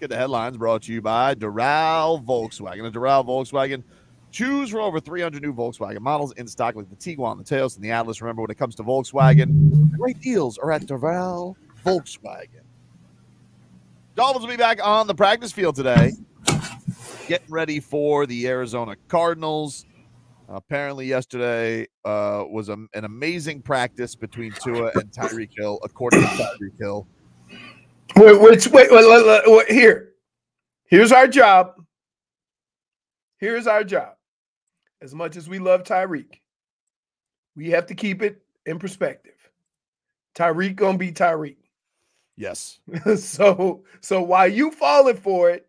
get the headlines brought to you by Doral Volkswagen. At Doral Volkswagen, choose from over 300 new Volkswagen models in stock like the Tiguan, the Taos, and the Atlas. Remember, when it comes to Volkswagen, great deals are at Doral Volkswagen. Dolphins will be back on the practice field today, getting ready for the Arizona Cardinals. Apparently yesterday was an amazing practice between Tua and Tyreek Hill, according to Tyreek Hill. Wait, here's our job. Here's our job. As much as we love Tyreek, we have to keep it in perspective. Tyreek gonna be Tyreek. Yes. So while you falling for it,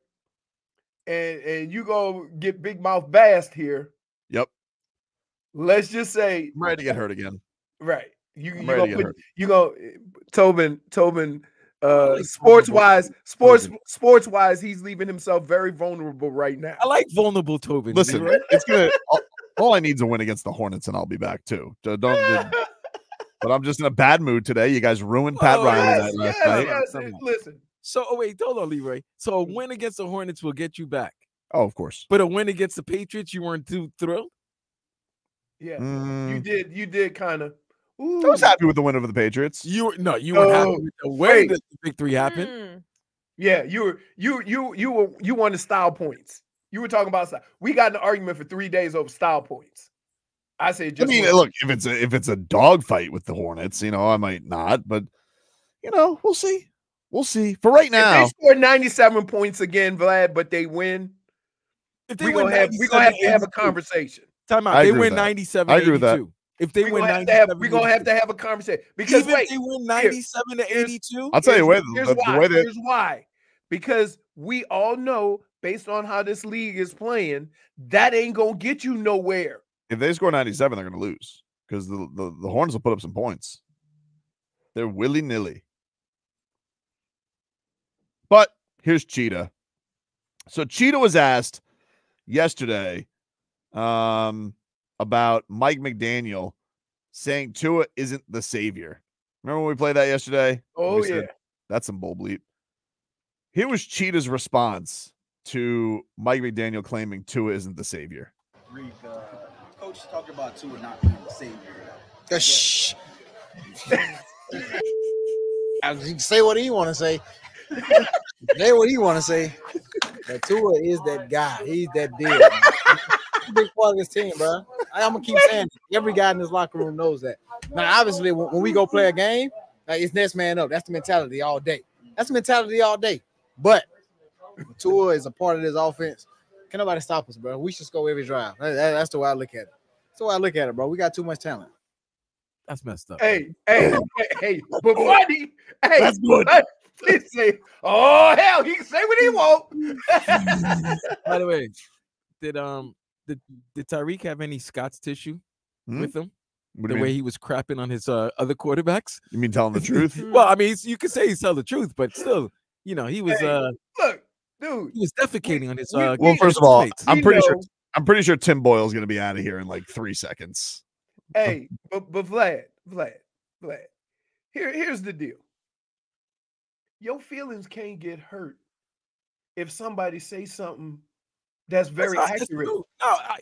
and you go get big mouth Bast here. Yep. Let's just say I'm ready to get hurt again. Right. You go Tobin. Sports wise, he's leaving himself very vulnerable right now. I like vulnerable Tobin. Listen, it's gonna. All I need is a win against the Hornets, and I'll be back too. But I'm just in a bad mood today. You guys ruined Pat Riley last night. Listen. So, wait, hold on, Leroy. So a win against the Hornets will get you back. Oh, of course. But a win against the Patriots, you weren't too thrilled? Yeah, you did kind of. I was happy with the win over the Patriots. You weren't happy with the way that the victory happened. Yeah, you wanted style points. You were talking about style. We got in an argument for 3 days over style points. I said, look, if it's a dogfight with the Hornets, I might not, but we'll see. We'll see. For right now, if they score 97 points again, Vlad, but they win. We're gonna have to have a conversation. Time out. They win 97. I agree with that. If they win 97, we're gonna have to have a conversation because if they win 97 to 82, I'll tell you here's why. Because we all know, based on how this league is playing, that ain't gonna get you nowhere. If they score 97, they're gonna lose because the Hornets will put up some points. They're willy-nilly. But here's Cheetah. So Cheetah was asked yesterday about Mike McDaniel saying Tua isn't the savior. Remember when we played that yesterday? Oh, yeah. That's some bull bleep. Here was Cheetah's response to Mike McDaniel claiming Tua isn't the savior. Coach talked about Tua not being the savior. Shh. You can say what he want to say. Say what he want to say. But Tua is that guy. He's that deal. He's a big part of this team, bro. I'm gonna keep saying it. Every guy in this locker room knows that. Now, obviously, when we go play a game, it's next man up. That's the mentality all day. But Tua is a part of this offense. Can nobody stop us, bro? We should score every drive. That's the way I look at it. That's the way I look at it, bro. We got too much talent. That's messed up. Hey, but buddy, that's good. Please say, oh hell, he can say what he want. By the way, did Tyreek have any Scott's tissue with him? The way he was crapping on his other quarterbacks? You mean telling the truth? Well, I mean, you could say he's telling the truth, but still, he was look, dude, he was defecating on his. Well, first of all, I'm pretty sure Tim Boyle's going to be out of here in like 3 seconds. Hey, but Vlad, here's the deal. Your feelings can't get hurt if somebody says something that's very accurate. No,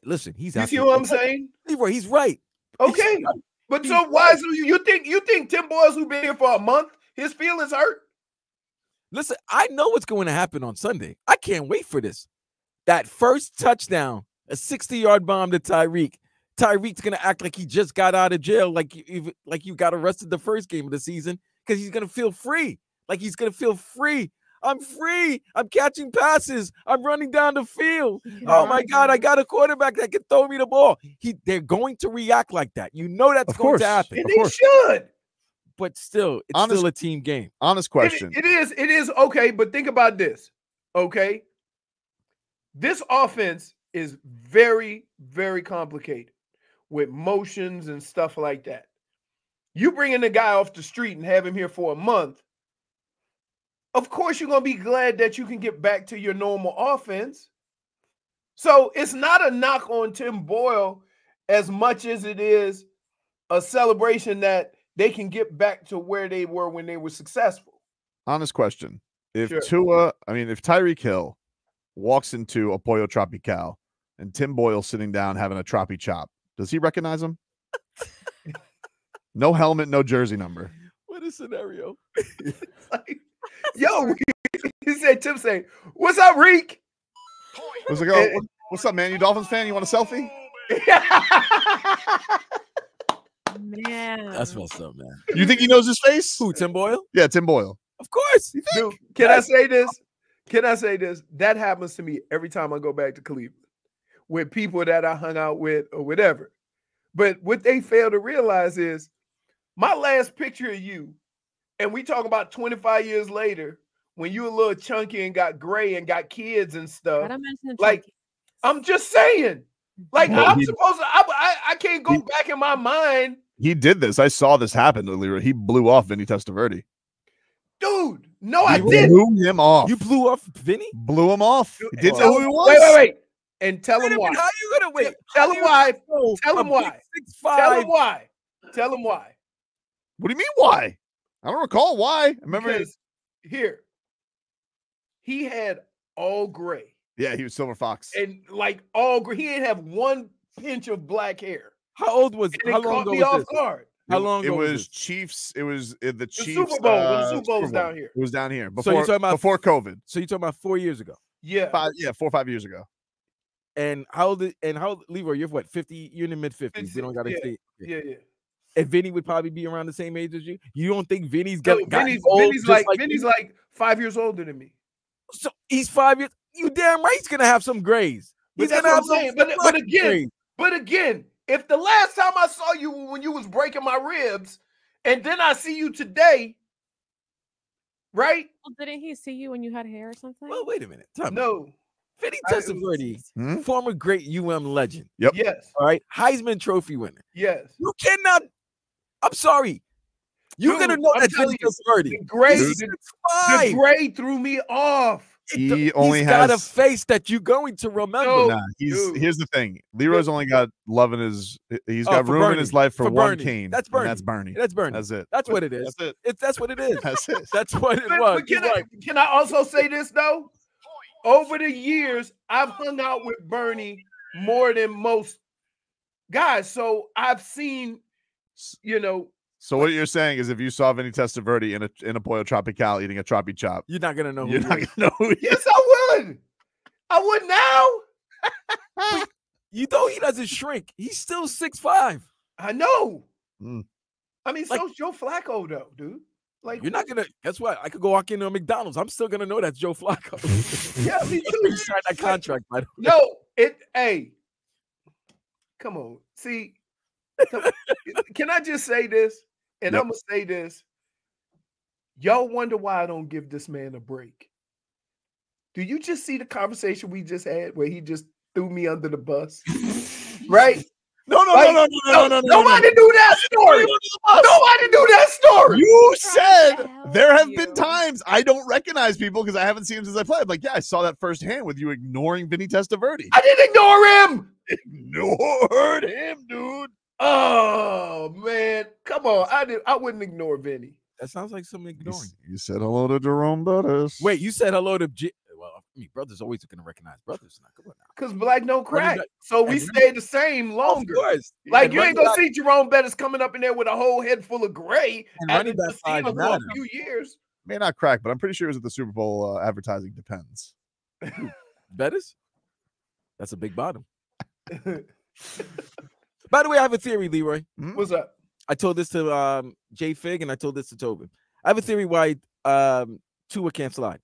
listen, he's. You see what I'm saying? Leroy, he's right. Okay, but so why is you think Tim Boyles, who's been here for a month, his feelings hurt? Listen, I know what's going to happen on Sunday. I can't wait for this. That first touchdown, a 60-yard bomb to Tyreek. Tyreek's going to act like he just got out of jail, like you got arrested the first game of the season, because he's going to feel free. Like he's going to feel free. I'm free. I'm catching passes. I'm running down the field. Oh, my God, I got a quarterback that can throw me the ball. They're going to react like that. You know that's going to happen. And they should. But still, it's still a team game. Honest question. It is. Okay, but think about this, okay? This offense is very, very complicated with motions and stuff like that. You bring in a guy off the street and have him here for a month, of course you're going to be glad that you can get back to your normal offense. So it's not a knock on Tim Boyle as much as it is a celebration that they can get back to where they were when they were successful. Honest question. if Sure. if Tyreek Hill walks into a Pollo Tropical and Tim Boyle's sitting down having a troppy chop, does he recognize him? No helmet, no jersey number. What a scenario. Like, yo, he said, Tim say, "What's up, Reek?" Was like, oh, what's up, man? You Dolphins fan? You want a selfie? Man. That's messed up, man. You think he knows his face? Who, Tim Boyle? Yeah, Tim Boyle. Of course. Dude, can I say this? Can I say this? That happens to me every time I go back to Cleveland with people that I hung out with or whatever. But what they fail to realize is my last picture of you, and we talk about 25 years later, when you were a little chunky and got gray and got kids and stuff. Gotta mention the Like, chunky. I'm just saying. Like, Well, I'm supposed to, I can't go back in my mind. He did this. I saw this happen to Leroy. He blew off Vinny Testaverde. Dude, no, I He didn't. blew him off. You blew off Vinny? Blew him off. He did say Tell- who he was. Wait. And tell Wait him a minute, why. how you gonna wait? Tell How him you why. know Tell a him why. big 6'5" Tell him why. Tell him why. What do you mean why? I don't recall why. I remember. Because here, he had all gray Yeah, he was Silver Fox. and like all gray. He didn't have one pinch of black hair. How old was And how it long caught ago me was off this? guard. How long It ago was this? Chiefs. It was the Chiefs. Super Bowl. The Super Bow's Super Bowl. down here. It was down here So before. you're talking about- before COVID. So you're talking about 4 years ago. Yeah. 4 or 5 years ago. And how Leroy, you're what, 50? You're in the mid 50s. We don't gotta Yeah. say. Yeah. And Vinny would probably be around the same age as you. You don't think Vinny's got No, gotten Vinny's, old Vinny's just like you? Vinny's like 5 years older than me. So he's 5 years. You damn right he's gonna have some grays. But He's that's gonna what have I'm some saying. But fucking again, grays. But again, if the last time I saw you when you was breaking my ribs, and then I see you today, right? Well, didn't he see you when you had hair or something? Well, wait a minute. Time out. No. Vinny I- Testaverde, Hmm? former great UM legend. Yep. Yes. All right, Heisman Trophy winner. Yes. You cannot. I'm sorry. You're Dude, gonna know I'm that telling Vinny you, Testaverde. The gray, He's the 6'5". gray threw me off. He only He's got a has. face that you're going to remember. No. Nah, Dude. here's the thing. Leroy's only got love in his. He's Oh, got for room in Bernie. his life for For one Bernie. cane. That's and Bernie. That's Bernie. That's Bernie. That's it. That's what it is. That's it. That's what it is. That's it. That's what it But was. can, You're I, right. can I also say this though? Over the years, I've hung out with Bernie more than most guys. So I've seen, So what you're saying is, if you saw Vinny Testaverde in a Pollo Tropical eating a troppy chop, You're not gonna know. you're Who not he gonna is. know who he is. yes, I would. I would now. You know he doesn't shrink. He's still 6'5". I know. Mm. I mean, Like- so's Joe Flacco though, dude. Like You're not gonna. Guess what? I could go walk into a McDonald's. I'm still gonna know that's Joe Flacco. Yeah, me too. He signed that contract, by the way. No, hey, come on. See, can I just say this? And Yep. I'm gonna say this. Y'all wonder why I don't give this man a break. Do you just see the conversation we just had where he just threw me under the bus? Right? No. Nobody knew that story. Nobody knew that story. You said the hell there have you? been times I don't recognize people because I haven't seen him since I played. I'm like, yeah, I saw that firsthand with you ignoring Vinny Testaverde. I didn't ignore him. Ignored him, dude. Oh man, come on. I wouldn't ignore Vinny. That sounds like some ignoring. You said hello to Jerome Bettis. Wait, you said hello to well, I mean, brothers always gonna recognize brothers. Now, come on now. Because black don't crack. back- So we and stayed the same longer. Of course. Like And you ain't running gonna back- see Jerome Bettis coming up in there with a whole head full of gray And after running back just seeing size him for a matter. few years. May not crack, but I'm pretty sure it was at the Super Bowl advertising. Depends. Bettis? That's a big bottom. By the way, I have a theory, Leroy. What's up? I told this to Jay Fig and I told this to Tobin. I have a theory why Tua can't slide.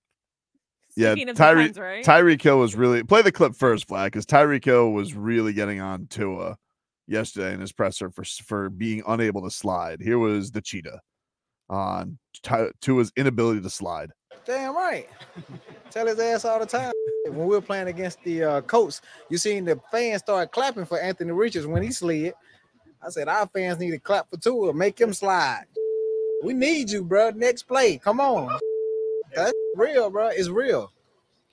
Yeah, Speaking of Tyreek depends, right? Tyreek Hill was really play the clip first, Flag, because Tyreek Hill was really getting on Tua yesterday in his presser for being unable to slide. Here was the cheetah on Tua's inability to slide. Damn right. Tell his ass all the time. When we were playing against the Colts, you seen the fans start clapping for Anthony Richards when he slid. I said, our fans need to clap for Tua, make him slide. We need you, bro. Next play. Come on. That's real, bro. It's real.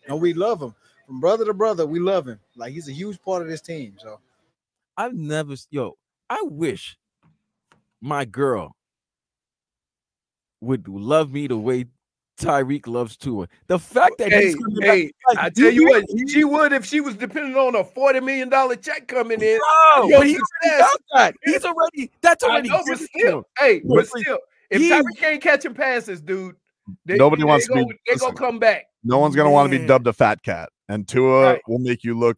And we love him. From brother to brother, we love him. Like, he's a huge part of this team. So I've never, I wish my girl would love me the way Tyreek loves Tua. The fact that he's coming hey, back, I tell you what, she would if she was depending on a $40 million check coming in. No, Your but he's already success. got that. He's already. That's I already. know, but given to still, him. hey, but Listen, still, if he- Tyreek ain't catching passes, dude, Nobody wants to be. They listen, gonna come back. No one's gonna want to be Man. dubbed a fat cat, and Tua Right. will make you look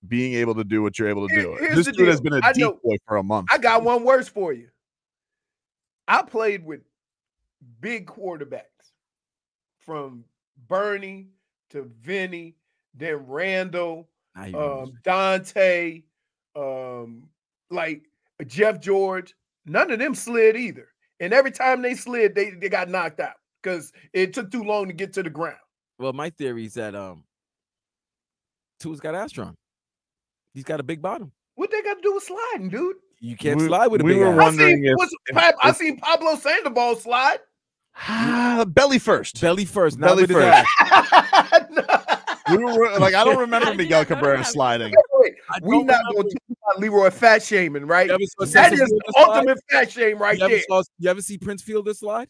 being able to do what you're able to do. Here's This the dude has deal. been a I know. decoy for a month. I got one worse for you. I played with big quarterbacks from Bernie to Vinny, then Randall, Now you know. Dante, like Jeff George. None of them slid either. And every time they slid, they got knocked out because it took too long to get to the ground. Well, my theory is that Tua's got Astron. He's got a big bottom. What they got to do with sliding, dude? You can't We- slide with a we big were ass. wondering I seen Pablo Sandoval slide. Belly first. Belly first, not Belly with his first. ass. We were like, I don't remember How did you Miguel not know Cabrera that? sliding. I We don't not remember. going to talk about Leroy fat shaming, right? You ever saw That is Cecil the Fielder slide? ultimate fat shame right there. You ever see Prince Fielder slide?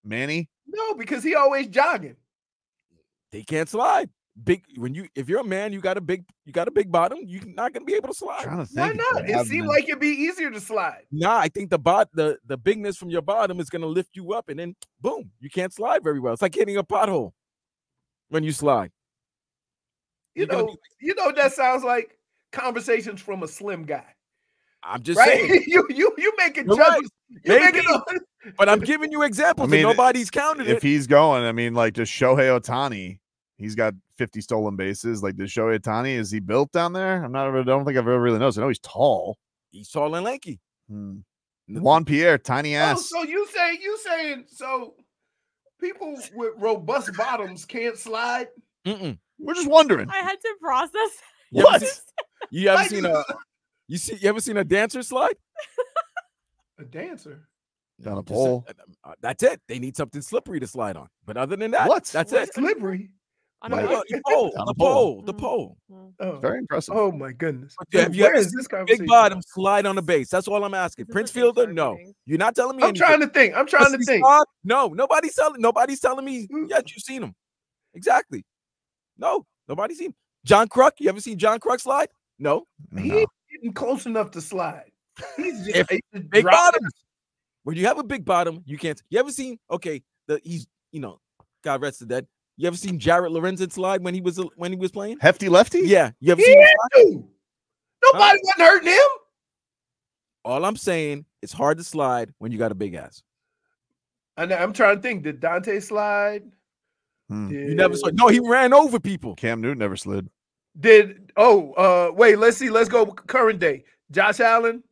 Manny, No, because he always jogging. They can't slide. If you're a man, you got a big bottom. You're not gonna be able to slide. trying to Why think. not? It seemed like it'd be easier to slide. Nah, I think the bigness from your bottom is gonna lift you up, and then boom, you can't slide very well. It's like hitting a pothole when you slide. You You're gonna know that sounds like conversations from a slim guy, I'm just right? saying, you making You're judgments. You're Maybe. making but I'm giving you examples, I mean, and nobody's counted if it. he's going, I mean, like, does Shohei Ohtani? He's got 50 stolen bases. Like, does Shohei Ohtani? Is he built down there? I don't think I've ever really noticed. I know he's tall. He's tall and lanky. Juan Pierre, tiny Oh, ass. so you saying so people with robust bottoms can't slide? Mm-mm. We're just wondering. I had to process. You ever What? seen- You ever Like, seen you ever seen a dancer slide? a dancer? Down a Just pole. That's it. They need something slippery to slide on. But other than that, What? that's What's it. slippery? On Like- a bike? The pole, On the a pole. pole, the Mm. pole. Mm. Oh, Very impressive. oh my goodness. Have you Where ever is this conversation? Big bottom slide on the base. That's all I'm asking. This is Prince an Fielder, HR no. meeting. You're not telling me I'm anything. trying to think. I'm trying to Wesley think. Snipes? No, nobody's telling me. Yes, you've seen him. Exactly. No, nobody's seen him. John Kruk. You ever seen John Kruk slide? No. He No. ain't getting close enough to slide. He's If he's just Big dropping. bottoms. When you have a big bottom, you can't. You ever seen? Okay, he's God rest the dead. You ever seen Jarrett Lorenzen slide when he was playing? Hefty lefty? Yeah. You ever He seen? him had slide? to. Nobody wasn't hurting him. All I'm saying, it's hard to slide when you got a big ass. And I'm trying to think. Did Dante slide? Hmm. You never saw. No, he ran over people. Cam Newton never slid. Wait, let's see. Let's go current day. Josh Allen.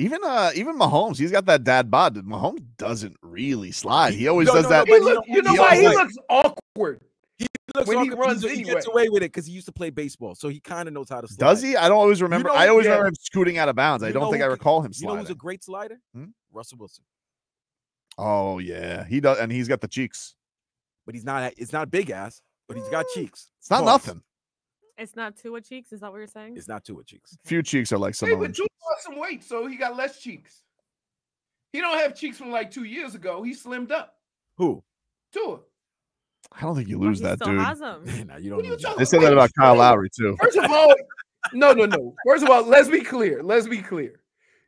Even Mahomes, he's got that dad bod. Mahomes doesn't really slide. He always No, does no, that. no, He but look, you know he why he always- looks awkward. He looks When he awkward, but runs he anyway. gets away with it because he used to play baseball, so he kind of knows how to slide. Does he? I don't always remember. know I always yeah. remember him scooting out of bounds. I You don't know think who I can- recall him You know sliding. who's a great slider? Hmm? Russell Wilson. Oh yeah, he does, and he's got the cheeks. But he's not. It's not big ass, but he's got cheeks. It's not Pause. nothing. It's not Tua cheeks. Is that what you're saying? It's not Tua cheeks. Few cheeks are like Hey, Samoan. but Drew lost some weight, so he got less cheeks. He don't have cheeks from like 2 years ago. He slimmed up. Who? Tua. I don't think you Well, lose he that, still dude. has 'em. Nah, you What don't are know. you talking They say that about Kyle Lowry too. First of all, no. First of all, let's be clear.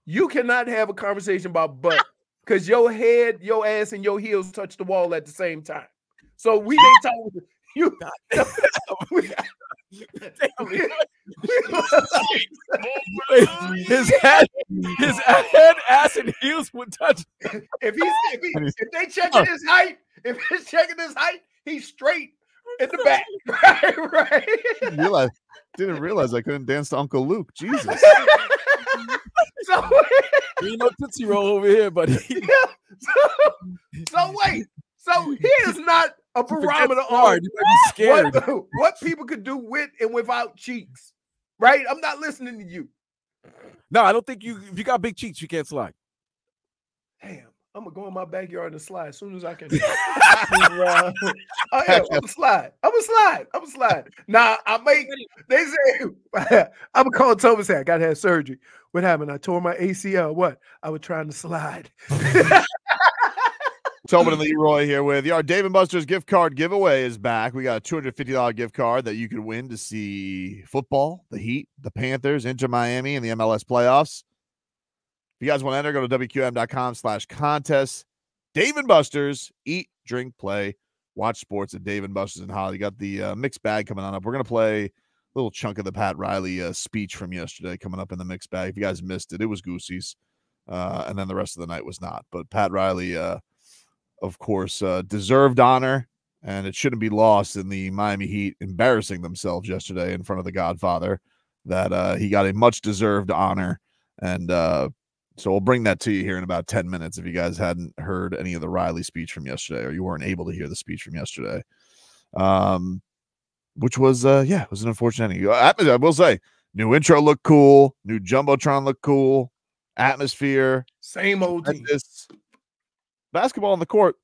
You cannot have a conversation about butt because your head, your ass, and your heels touch the wall at the same time. So we ain't talking. You. his head, ass, and heels would touch. If they checking his height, he's straight in the back. Right. Didn't realize I couldn't dance to Uncle Luke. Jesus. So, You know Tootsie Roll over here, buddy. so wait. So he is not a barometer on hard. You might be scared. what people could do with and without cheeks. Right? I'm not listening to you. No, I don't think you. If you got big cheeks, you can't slide. Damn, I'm gonna go in my backyard and slide as soon as I can. I'm gonna slide. Now they say I'm gonna call Thomas. Say I gotta have surgery. What happened? I tore my ACL. What? I was trying to slide. Tobin and Leroy here with you. Our Dave & Buster's gift card giveaway is back. We got a $250 gift card that you could win to see football, the Heat, the Panthers, Inter Miami, and the MLS playoffs. If you guys want to enter, go to WQM.com/contest. Dave & Buster's, eat, drink, play, watch sports at Dave & Buster's in Holly. You got the mixed bag coming on up. We're going to play a little chunk of the Pat Riley speech from yesterday coming up in the mixed bag. If you guys missed it, it was Goosey's. And then the rest of the night was not. But Pat Riley, of course, deserved honor, and it shouldn't be lost in the Miami Heat embarrassing themselves yesterday in front of the Godfather, that he got a much-deserved honor. And so we'll bring that to you here in about 10 minutes if you guys hadn't heard any of the Riley speech from yesterday, or you weren't able to hear the speech from yesterday, which was, it was an unfortunate ending. I will say, new intro looked cool, new Jumbotron looked cool, atmosphere. Same old team. Basketball on the court.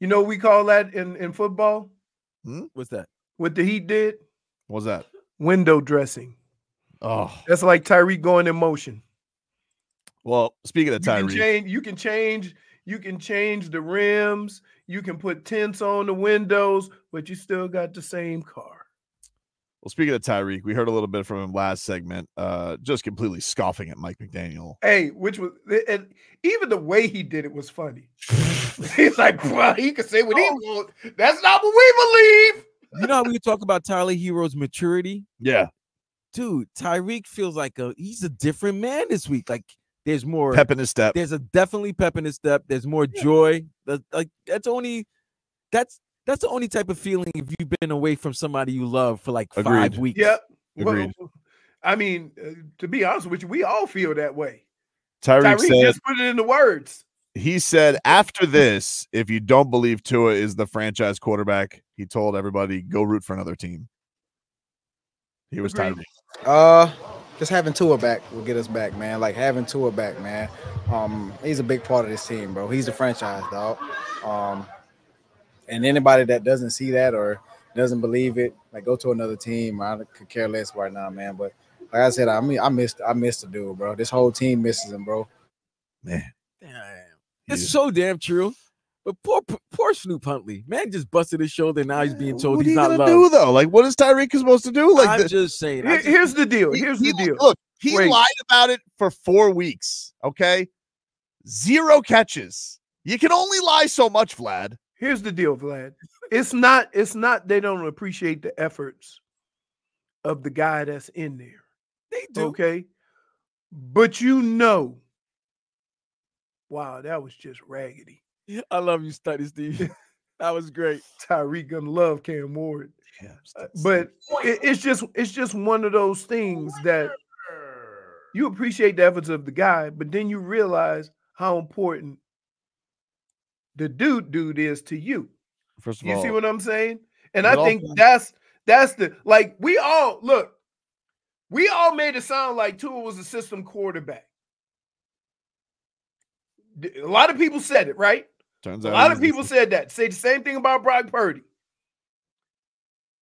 You know what we call that in football? What's that? What the Heat did? What's that? Window dressing. Oh, that's like Tyreek going in motion. Well, speaking of Tyreek, you can change the rims. You can put tints on the windows, but you still got the same car. Well, speaking of Tyreek, we heard a little bit from him last segment, just completely scoffing at Mike McDaniel. Hey, and even the way he did it was funny. He's like, bro, he can say what he wants. That's not what we believe. You know how we talk about Tyler Hero's maturity? Yeah. Dude, Tyreek feels like he's a different man this week. Like, there's more pep in his step. There's definitely pep in his step. There's more joy. That's the only type of feeling if you've been away from somebody you love for like 5 weeks. Yep. Agreed. Well, I mean, to be honest with you, we all feel that way. Tyreek said, just put it into words. He said, after this, if you don't believe Tua is the franchise quarterback, he told everybody, go root for another team. He was Tyreek. Just having Tua back will get us back, man. Like, having Tua back, man. He's a big part of this team, bro. He's the franchise, dog. And anybody that doesn't see that or doesn't believe it, like, go to another team. I could care less right now, man. But like I said, I missed the dude, bro. This whole team misses him, bro. Man, it's so damn true. But poor Snoop Huntley, man, just busted his shoulder. Now he's being told he's not loved. What are you gonna do though? Like, what is Tyreek supposed to do? Like, I'm just saying. Here's the deal. Look, he lied about it for 4 weeks. Okay, 0 catches. You can only lie so much, Vlad. Here's the deal, Vlad. It's not they don't appreciate the efforts of the guy that's in there. They do. Okay. But wow, that was just raggedy. I love you, Study Steve. That was great. Tyreek gonna love Cam Ward. Yeah, but it's just one of those things that you appreciate the efforts of the guy, but then you realize how important the dude is to you. First of all, you see what I'm saying? And I think that's the, like, we all made it sound like Tua was a system quarterback. A lot of people said it, right? Turns a out lot of people said that. Say the same thing about Brock Purdy.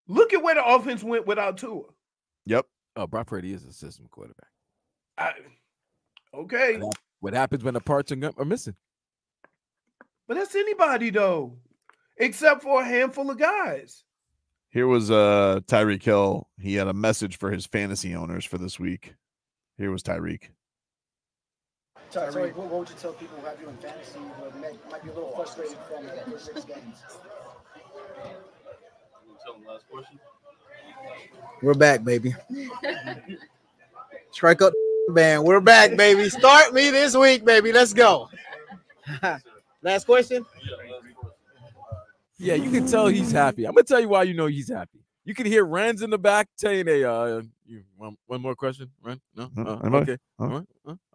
Look at where the offense went without Tua. Yep. Oh, Brock Purdy is a system quarterback. Okay. What happens when the parts are missing? But that's anybody, though, except for a handful of guys. Here was Tyreek Hill. He had a message for his fantasy owners for this week. Here was Tyreek. Tyreek, what would you tell people who have you in fantasy who might be a little frustrated from the first 6 games? Tell them last question. We're back, baby. Strike up the band. We're back, baby. Start me this week, baby. Let's go. Last question? Yeah, you can tell he's happy. I'm gonna tell you why you know he's happy. You can hear Renz in the back saying, "Hey, you want one more question, Ren? No, okay, all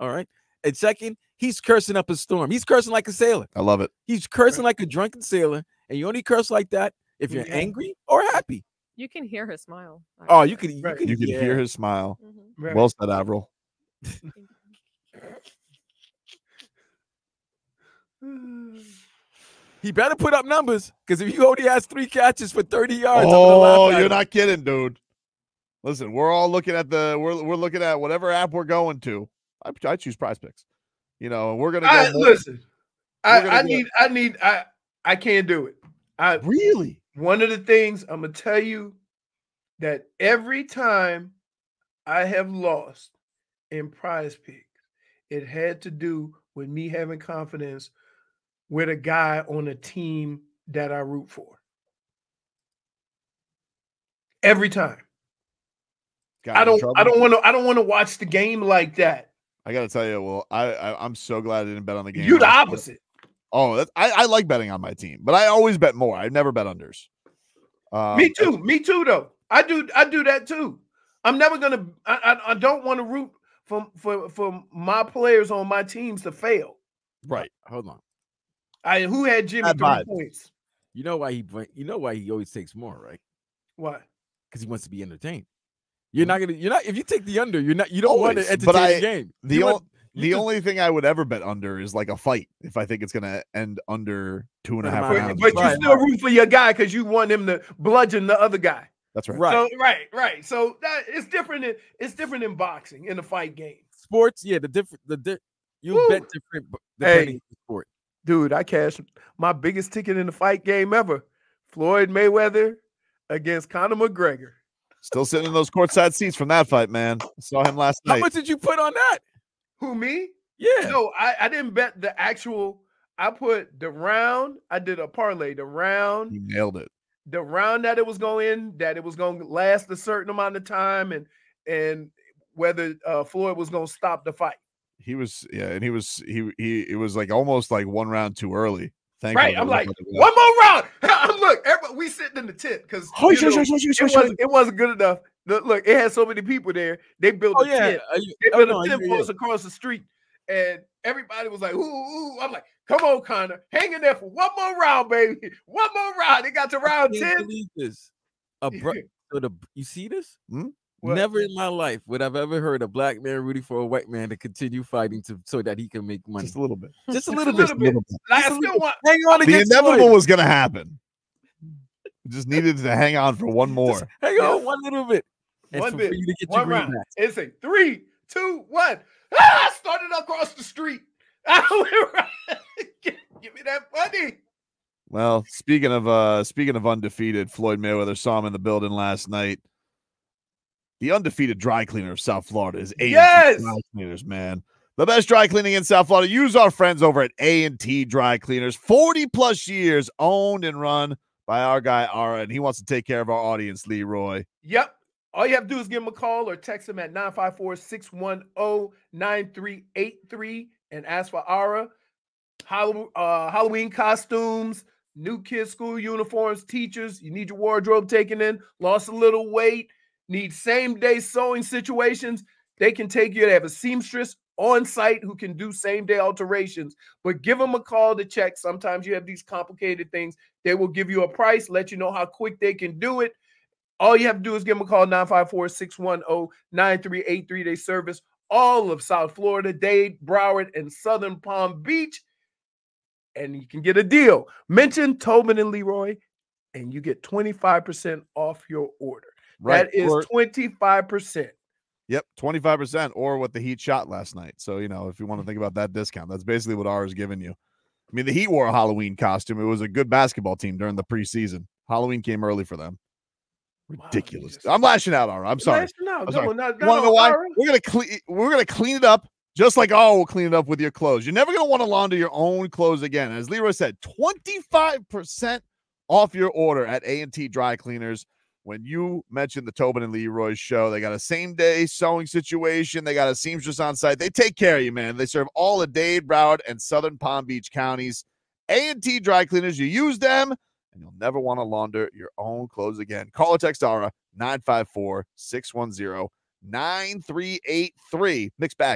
right." And second, he's cursing up a storm. He's cursing like a sailor. I love it. He's cursing like a drunken sailor, and you only curse like that if you're angry or happy. You can hear his smile. Oh, you can hear his smile. Mm-hmm. Right. Well said, Avril. He better put up numbers, because if he only has 3 catches for 30 yards, oh, you're not kidding, dude. Listen, we're all looking at we're looking at whatever app we're going to. I choose Prize Picks. You know, and we're gonna go. Listen, I can't do it. Really? One of the things I'm gonna tell you that every time I have lost in Prize Picks, it had to do with me having confidence with a guy on a team that I root for. Every time. I don't want to watch the game like that. I gotta tell you, well, I'm so glad I didn't bet on the game. You're the opposite. Oh, I like betting on my team, but I always bet more. I never bet unders. Me too, though. I do that too. I'm never gonna. I don't want to root for my players on my teams to fail. Right. Hold on. Who had Jimmy 3 points? You know why he always takes more, right? Why? Because he wants to be entertained. You're not if you take the under, you don't want to entertain the game. The only thing I would ever bet under is like a fight if I think it's gonna end under 2.5 rounds. But you still root for your guy because you want him to bludgeon the other guy. That's right. So, right. So that it's different. It's different in boxing in the fight game. Sports, yeah, bet different depending on the sport. Dude, I cashed my biggest ticket in the fight game ever. Floyd Mayweather against Conor McGregor. Still sitting in those courtside seats from that fight, man. I saw him last night. How much did you put on that? Who, me? Yeah. No, I didn't bet the actual. I put the round. I did a parlay. The round. You nailed it. The round that it was going to last a certain amount of time, and whether Floyd was going to stop the fight. It was like almost like 1 round too early. Right, I'm like, one more round. Look, everybody, we sitting in the tent because it wasn't good enough. Look, it had so many people there. They built a tent. They built a tent post across the street, and everybody was like, "Ooh!" I'm like, "Come on, Connor, hang in there for one more round, baby. One more round." They got to round 10. You see this? Hmm? What? Never in my life would I've ever heard a black man rooting for a white man to continue fighting so that he can make money. Just a little bit. Just a little bit. I still want. Hang on. The inevitable was going to happen. Just needed to hang on for one more. Just hang on one little bit. One bit. For you to get one your round. greenbacks. It's a 3, 2, 1. I started across the street. Give me that money. Well, speaking of undefeated, Floyd Mayweather saw him in the building last night. The undefeated dry cleaner of South Florida is A&T Dry Cleaners, man. The best dry cleaning in South Florida. Use our friends over at A&T Dry Cleaners. 40-plus years owned and run by our guy, Ara, and he wants to take care of our audience, Leroy. Yep. All you have to do is give him a call or text him at 954-610-9383 and ask for Ara. Halloween costumes, new kids' school uniforms, teachers. You need your wardrobe taken in, lost a little weight, need same-day sewing situations. They can take you. They have a seamstress on site who can do same-day alterations. But give them a call to check. Sometimes you have these complicated things. They will give you a price, let you know how quick they can do it. All you have to do is give them a call, 954-610-9383. They service all of South Florida, Dade, Broward, and Southern Palm Beach. And you can get a deal. Mention Tobin and Leroy, and you get 25% off your order. Right. That is 25%. Yep, 25%, or what the Heat shot last night. So, if you want to think about that discount, that's basically what ours is giving you. I mean, the Heat wore a Halloween costume. It was a good basketball team during the preseason. Halloween came early for them. Ridiculous. I'm lashing out, Ara. I'm sorry. Want to know why? We're gonna clean it up, just like we'll clean it up with your clothes. You're never gonna want to launder your own clothes again. As Leroy said, 25% off your order at A&T Dry Cleaners. When you mention the Tobin and Leroy show, they got a same-day sewing situation. They got a seamstress on site. They take care of you, man. They serve all of Dade, Broward, and Southern Palm Beach counties. A&T Dry Cleaners, you use them, and you'll never want to launder your own clothes again. Call or text Ara, 954-610-9383. Mixed bag.